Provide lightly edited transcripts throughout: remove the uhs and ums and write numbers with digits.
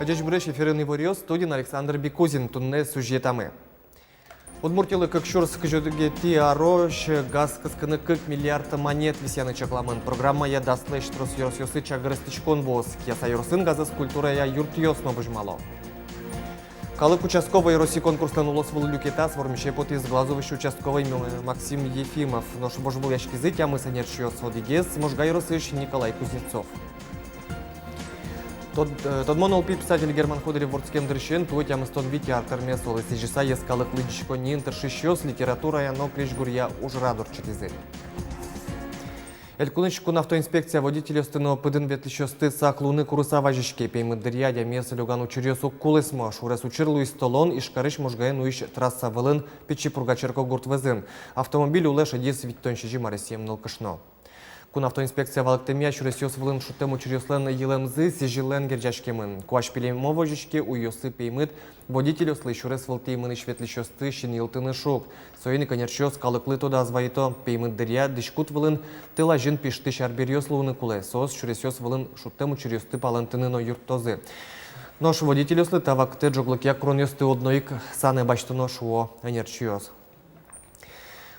Подяч бреш ефірний варіос, студін Александр Бікузін, тунне сюжетами. Удмуртілы Кокшурск жөдігеті арош, газ кыскыны 40 миллиард монет висяны чакламын. Программа я даслыш трос йорсёсы чагырыстычкон воз. Кияса йорсын газы скульптурая юрт йосма быжмало. Калык участковый России конкурстан улосвал люкета с вормище поты из глазовыш участковый Максим Ефимов. Но шбож был яшкизы, тямы санерчиос одигес, можгай росыш Николай Кузнецов. Тот монолпи писатель Герман Ходырев вордскем дрыщен, тует ямыстон вити артерме солы сижиса ескалык лыдичко не интершищёс литература яно клещ гурья уж радур читизы. Элькунычку автоинспекция водителей стыно пыдын ветлищёсты саклуны куруса важишке пеймы дырьядя меса люгану чурьёсу кулысмо шурес учырлу и столон и шкарыш можгаен уищ трасса вылын печи пургачерко гурт вызын. Автомобиль улэш одес виттонщижи маресем нылкышно. Кун автоинспекция валыктемия чуресёс вылын шутему чурёслен елемзы сижилен герджашкемын. Куаш пилемо вожишке уйосы пеймыт водителю слышурес валтеймыны шветлищёсты шин елтыны шок. Союны конерчёс калыклы тода звайто пеймыт дырья дышкут вылын тыла жин пишты шарберёс луны куле. Сос чуресёс вылын шутему чурёсты палантыны но юртозы. Нош водителёслы тавакты джоглыкя кронёсты одноик саны баштыно шуо энерчиёс.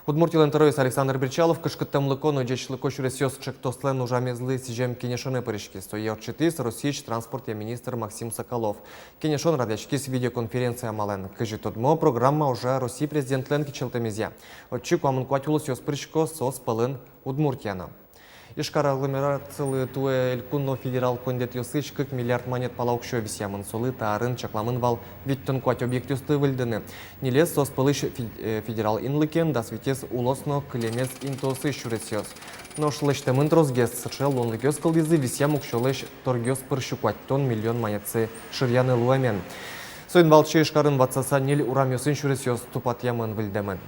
Удмуртилен террорист Александр Бричалов кышкыттем лыкону джечлыко чуресёс чектослен ужамезлы сижем кенешоны пырышки. Стоя отчетыс Российч транспорт я министр Максим Соколов. Кенешон радячкис видеоконференция мален. Кажи тодмо программа уже России президент Ленки Челтемезя. Отчик вам кватюлос ёс пырышко сос пылын Удмуртияна. Ишкар агломерациялы туэ элькунно федерал кондет ёсыч 40 миллиард монет палаукшо висямын солы тарын чакламын вал виттон квать объектюсты выльдыны. Нилес сос пылыш федерал инлыкен да светес улосно клемес интосы шуресёс. Но шлыштемын трозгес сычел лонлыкёс кылдызы висям укшолыш торгёс пырщу кваттон миллион монетсы шырьяны луэмен. Сойн балчы ишкарын ватсаса нил урамёсын шуресёс тупат ямын выльдемын.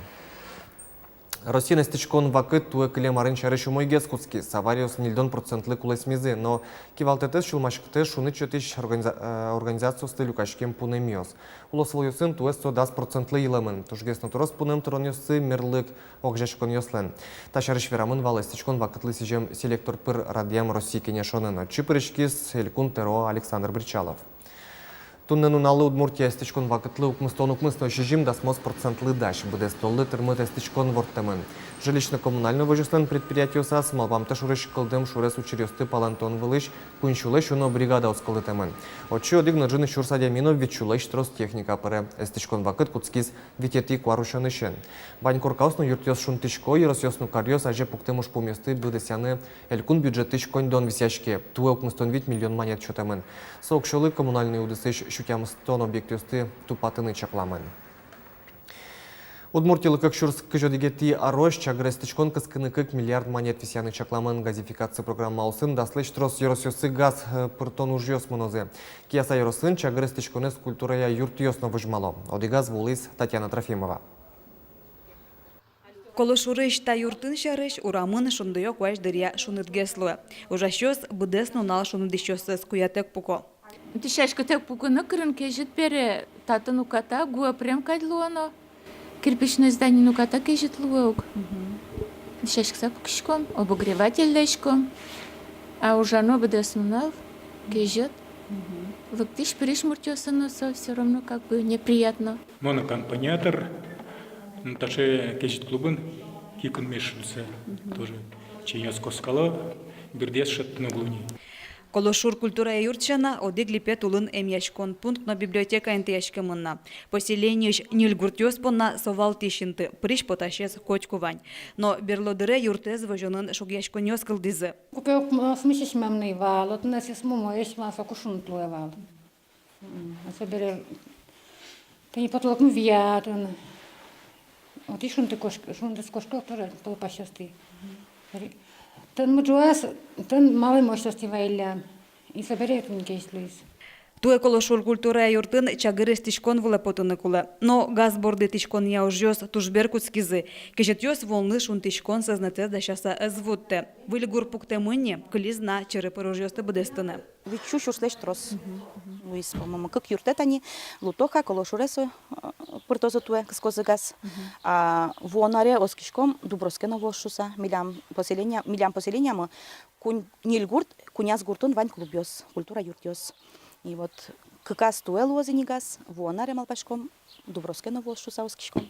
Россия стычкон вакыт туэ клемарын чарышу мойгес куцки, савариус нильдон процентлы кулесмизы, но кивалтетес шулмашкты шуны чотыш организацию стылю кашкем пунемиос. Улосвал юсын туэ 110% илемын, тужгес натурос пунем туронёсы мерлык огжешкон ёслен. Та чарыш верамын валы стычкон вакытлы сижем селектор пыр радиям России кенешонына. Чипырышкис Элькун Теро Александр Бричалов. Туннен уналы Удмуртия стычкон вакытлы укмыстон укмысто шижим да смос процентлы даш, буде столы тырмыт стычкон вортемын. Жилищно-коммунальный вожеслен предприятие сас малбамта шурыш кылдым шурес учерёсты палантон вылыш, кунчулыш уно бригада оскылытемын. Отчи одыгны жыны шурсадя мино вичулыш трос техника пыры. Стычкон вакыт куцкиз витети куарушанышен. Бань коркаусну юртёс шунтышко и росёсну карьёс аже пуктемуш поместы будесяны элькун бюджетыш конь висяшке. Туэ укмыстон вит миллион монет чотемын. Соокшолы коммунальный удысыш шутямыстон объектюсты тупатыны чакламын. Удмуртилы Кокшурск жодигети арош чагрестычкон кыскыны 40 миллиард монет висяны чакламын газификация программа алсын даслыш трос йоросёсы газ пыртон ужьёс монозе. Кияса йоросын чагрестычконы скульптурая юрт ёсно выжмало. Одигаз вулыс Татьяна Трофимова. Колошурыш та юртын шарыш урамын шундыёк ваш дырья шуныдгеслуэ. Ужащёс быдесно нал шуныдыщёсы скуятек пуко. Тишешка тек пуканы кырын кежит пере тата нуката гуа прям кадлуано. Кирпичное здание нуката кежит луок. Тишешка пукшком, обогреватель лешком. А уже оно быдесно кежит. Вот ты шприш муртёса носа, все равно как бы неприятно. Монокомпаниатор, таше кежит клубын, кикун мешался тоже. Чейнёс коскала, бирдес шат на глуни. Колошур культура юртчана одигли петулын эмьяшкон пункт на библиотека энтияшкамынна. Поселенияш нильгуртёс понна совал тишинты, приш поташес кочкувань. Но берлодыре юртез вожонын шогяшконёс кылдызы. Куке смысиш мемный вал, от нас есть мумо, есть масса кушун плывал. А собере, ты не потолок ну вятун. Вот и шунты кошка, шунты с кошкой тоже полупащасты. Тен муджуас, тен малый мощности вайля. И соберет мне кейслис. Туе колошур культура юртын чагырыс тишкон выле потыны кулы. Но газборды тишкон я ужьёс тужбер куцкизы. Кежетёс волны шун тишкон сознатез да шаса эзвутте. Выльгур пукте мынне, клизна черепы ружьёсты будестыны. Вичу шурслеш трос. Луис, по-моему, как юртет они, лутоха, колошуресу, пыртозу туе, кскозы газ. А вонаре оскишком Дубровскена волшуса, милям поселениям, кунь нильгурт, куняс гуртун вань клубьёс, культура юртёс. И вот кыкас туэ лозинигас, вонаре малпашком, дуброске новошуса оскишком.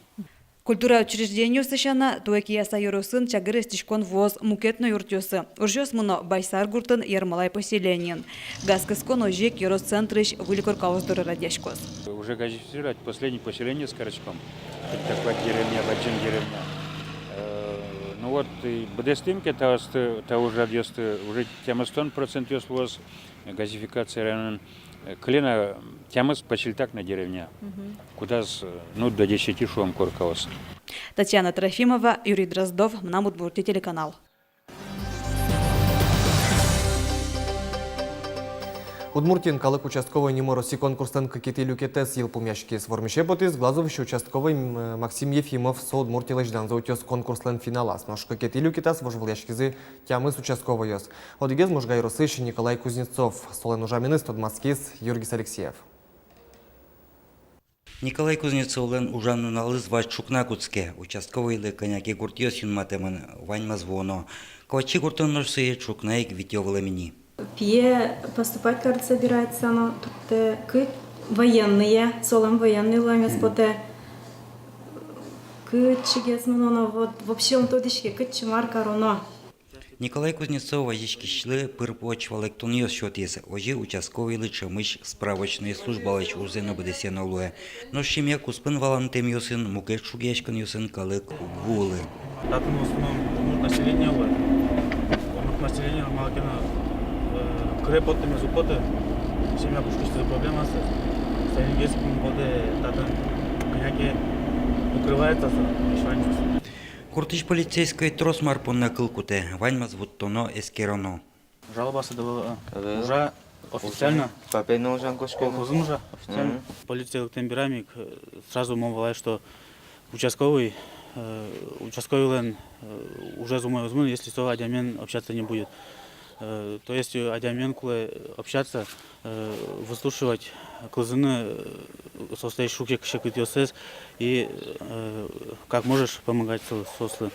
Культура учреждению сышана туэкия сайоросын чагыры стишкон воз мукетно юртёсы. Уржёс муно байсар гуртын ярмалай поселениян. Газкыскон ожек ерос центрыш выликор кауздыры радяшкос. Уже газифицировать последнее поселение с Корочком. Это такая деревня, Баджин деревня. Ну вот, и бдестимки, то уже уже тема 100% есть воз газификация района. Клина тема почельтак на деревня. Куда ну до 10 шум коркаос. Татьяна Трофимова, Юрий Дроздов, Мнамудбурти телеканал. Удмуртин калык участковый немороси конкурстан кикети люкетес ел пумяшки с вормише ботис глазовище участковый Максим Ефимов со удмуртилыш дан заутес конкурслен финалас. Нож кикети люкетас вожвал яшкизы тямы с участковый ёс. Одигез можгай росыш Николай Кузнецов, столен ужаминист от Маскис Юргис Алексеев. Николай Кузнецовлен ужанну налыз ваш чукнакутске, участковый лы коняки гуртьёс юнматемын вань мазвоно. Квачи гуртон ножсые чукнаик витёвала мини. Пье поступать, кажется, собирается, но тут военные, солом военные ломят, поте к чигесманоно, вот вообще он тут еще к чемарка роно. Николай Кузнецов ажишкишлы пырпоч валектон ёс шотес, ожи участковый лы чамыш справочные службалыч узено бдесен олуэ. Но шимя куспын валантем ёсын, мукет шугешкан ёсын калык вулы. Датын в основном население олуэ. Население малкина крепоты мезупоты, семья пушкишты проблема с саингеским воде датын коняки укрывается с. Куртыш полицейской трос марпон на кылкуте, вань мазвуттоно эскероно. Жалоба была уже официально. Колхозом уже официально. Полиция темперамик сразу мол что участковый лен уже зумой возможно, если то адямен общаться не будет. То есть адямен куле общаться, выслушивать клазыны состоишь шуки кшекытёсес и как можешь помогать сослы.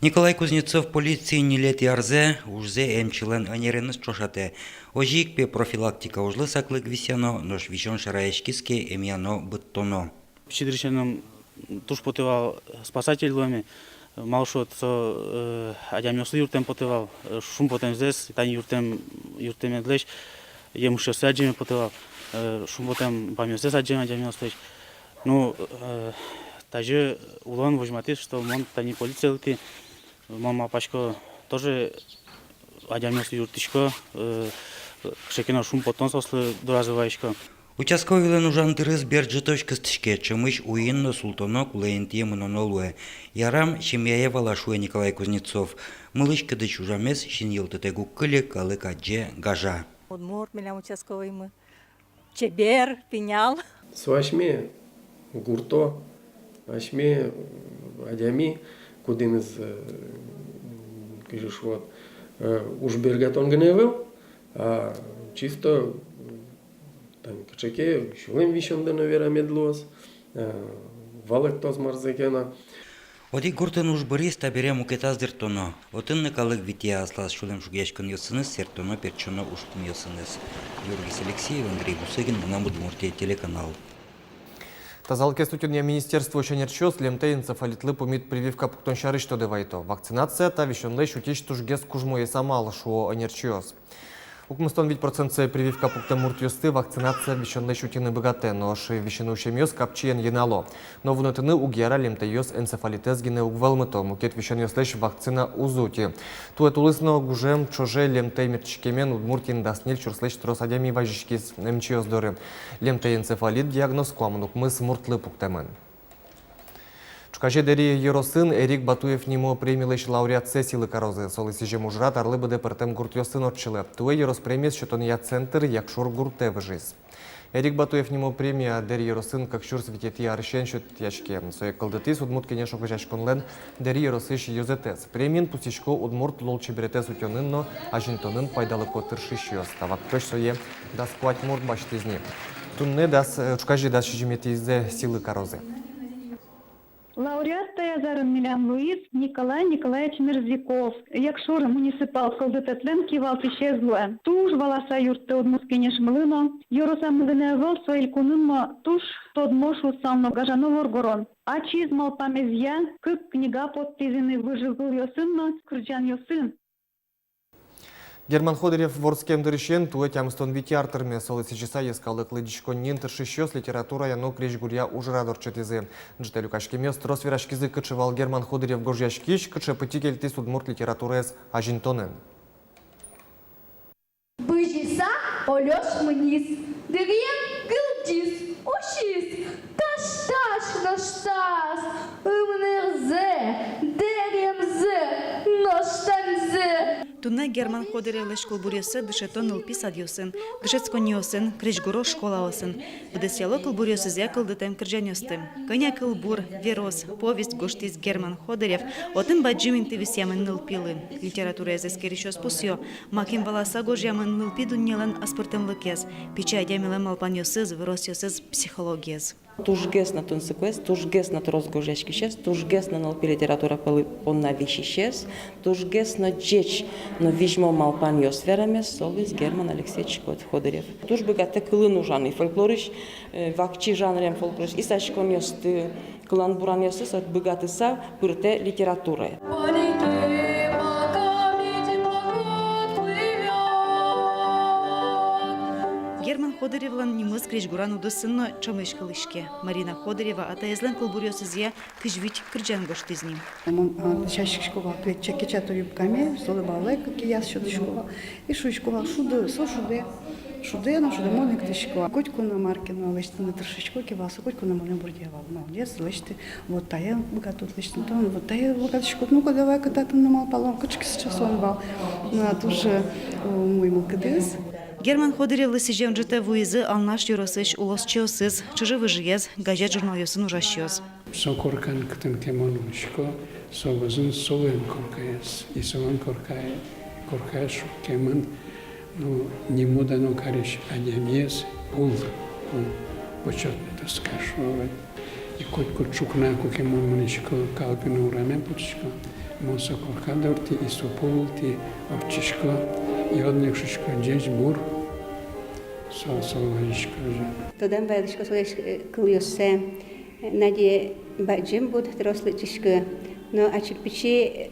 Николай Кузнецов полиции не лет ярзе, ужзе эмчилен анеренес чошате. Ожик пе профилактика ужлы саклык висяно, нож вишон шараешкиске эмьяно быттоно. Щедричаном туш потывал спасателями, малшот со адямёсы юртем потывал, шум потем здесь, тань юртем едлеш, ему ще саджеме потывал, шум потем памёсы саджеме адямёслеш. Ну, также улон возьматись, что мон тани полиция ты, мама пачко тоже адямёсы юртишко, шекино шум потом сослы доразываешко. Участковый лен ужан тырыз берджиточка стишке, чемыш уинно султоно кулаентье мононолуэ. Ярам семьяе валашуэ Николай Кузнецов. Мылышка дыч ужамес шинил тетегу кыле калыка дже гажа. Удмурт милям участковый мы. Чебер, пенял. С вашми гурто, вашми адями, кудин из кажешь вот уж бергатон гневел, а чисто там качаке, шулем вишен да навера медлос, валек тоз марзекена. Оди гуртен уж борис табере мукетаз дертоно. Отын накалык вития аслас шулем шугешкан йосыныз, сертоно перчоно ушпум йосыныз. Юргис Алексеев, Андрей Гусыгин, Мнамудбурти телеканал. Тазалке студия министерство Ченерчос лемте энцефалитлы помит прививка пуктон шары что девайто. Вакцинация та вещенлей шутич тужгес кужмое самал шо энерчос. Укмыстон ведь процентция прививка пукта муртьёсты вакцинация вещенлей шутины богате, но ши вещену шемьёс капчиен енало. Но внутыны угьяра лемте ёс энцефалитез гине угвалмыто, мукет вещенёслеш вакцина узути. Туэтулысно гужем чоже лемте мирчикемен удмуртин дасниль чурслеш тросадями важишкис мчиос доры. Лемте энцефалит диагноз куамын укмыс муртлы пуктемен. Чукаже дери Еросын Эрик Батуев нимо премилыш лауреат сессилы корозы. Солысы же мужрат арлы бы департем гуртьосын отчылы. Туэ Ерос премиес щетония центр якшур гурте выжиз. Эрик Батуев нимо премия дери Еросын как шур светети аршен щет яшке. Соек колдетис удмурт кенешок выжашконлен дери Еросыш юзетес. Премиен пустишко удмурт лолче беретес утёнынно, а жинтонын пайдалы котырши щёс. Тавак тош сое да сквать мурт баштизни. Тунне дас чукаже дас шижиметизе силы корозы. Лауреат Таязарын Милян Луис Николай Николаевич Мерзиков. Якшур муниципал колдететлен кивал исчезло. Туж волоса юрты от мускенеш млыно. Юроса млыне вол соэль кунынмо туж тодмошу самно гажано воргорон. А чизмал памезья, кык книга подпизины выжигыл йосынно, крчан йосын. Герман Ходырев ворскем дырыщен туэ тямстон витиартерме солыси часа ескалык лыдичкон нинтерши щёс литература яно крещ гурья ужрадор четизе. Джетелю кашкемес трос вирашкизы кычевал Герман Ходырев горжяшкиш, кыче пытикельти судмурт литературес ажинтонен. Быжиса олёш мниз, дырьен гылдис, ушис, таш-таш наштас, умнерзе, деремзе, ноштанзе. Тунна Герман Ходырев лешкол бурьосы дышетон ылпис адьосын, дышецконьосын, крещгуро школаосын. Бдесяло кыл бурьосы зякыл дытем кыржаньостым. Коня кыл бур, верос, повесть гоштиз Герман Ходырев, отым баджимин тывис ямын нылпилы. Литература эзескерищос пусьо, маким валаса гож ямын нылпи дуннелен аспыртым лыкез, пича адямилем алпаньосыз, выросьосыз психологияз. Тужгес на тунсеквес, тужгес на трозгожечкищес, тужгес на нылпи литература он на вещищес, тужгес на джеч, но вижмо малпаньос верамес, солвис Герман Алексеевич Ходырев. Туж богате кылын жанры фольклориш, вакчи жанрем фольклориш, исачкон ёсты кылан буран ёсты, от богатыса пырте литература. Герман Ходыревлан немыз крещгуран удысынно чамыш кылышке. Марина Ходырева атаязлен кылбурьосызья кыжвить кырджан гоштизним. Чашкова чекичату юбками, столы балайка, кияс шудышкова. И шушкова шуды, шуды. Шуды, на шуды модник тышкова. Котьку на Маркину, лечты на тыршечку киваса, котьку на молен бурдевал. Молодец, лечты, вот тая богатут, лечты на тон, вот тая богатушку. Ну-ка, давай-ка там на мал полом, кочки сейчас он бал. Ну, а тоже мой мукадес. Герман Ходырев лысижем джете вуизы алнаш юросыш улос чеосыз, чыжы выжиез, газет журнал йосын ужащёз. Сокоркан ктен кемонушко, совозун солен коркаес, и солен коркаеш кеман, ну, не мудано кариш, а немез, пул, почетно то скажу. И коть чукна, кемон манишко, калпину ураме пучко, монсо коркадорти, и супулти, обчишко, и однекшечко джеч бур, соловаришко же. Тодан байлышко солеш кыльосе, наде баджим буд трослычышко, но ачирпичи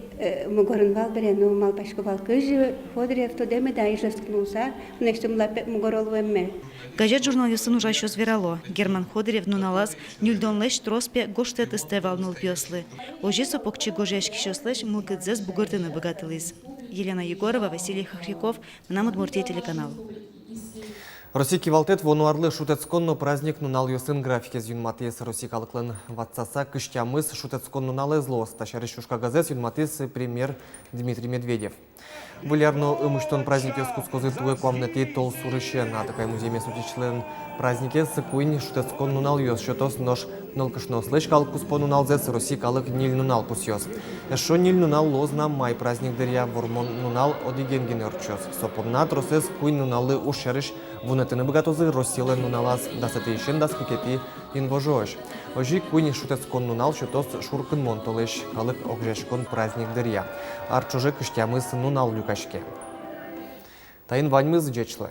мугорын вал бере, но малпашко вал кыжы, Ходырев тодеме да ижласткнулся, нечто млапе мугоролуэме. Газет журнал йосын ужащёз верало. Герман Ходырев нуналаз нюльдон леш троспе гоштет истевал нылпёслы. Ожи сопокчи гожешкищёслеш мылкыдзес бугыртыны богатылыз. Елена Егорова, Василий Хохряков, нам Удмуртия телеканал. Росики валтет вонуарлы шутецконно праздник нунал йосын графике зюнматес росикалыклын ватсаса кыштямыз шутецкон нунал эзлос. Ташарыш шушка газет зюнматес премьер Дмитрий Медведев. Вылярно ымыштон праздник йоскускозы туэ комнате тол сурыще. На такой музей месутичлен празднике сыкуин шутецкон нунал йос. Шотос нож нылкышно слышь калкуспо нунал зец росикалык ниль нунал пусьос. Эшо ниль нунал лозна май праздник дырья вормон нунал одиген генерчос. Сопомна тросес куин нуналы ушерыш вунетыны богатозы росилы нуналас дасыты ишен даскукети инвожош. Ожи куин шутецкон нунал шотос шуркын монтолыш калык огжешкон праздник дырья. Арчужы кыштямыз нунал люкашке. Тайын ваньмыз джечлы.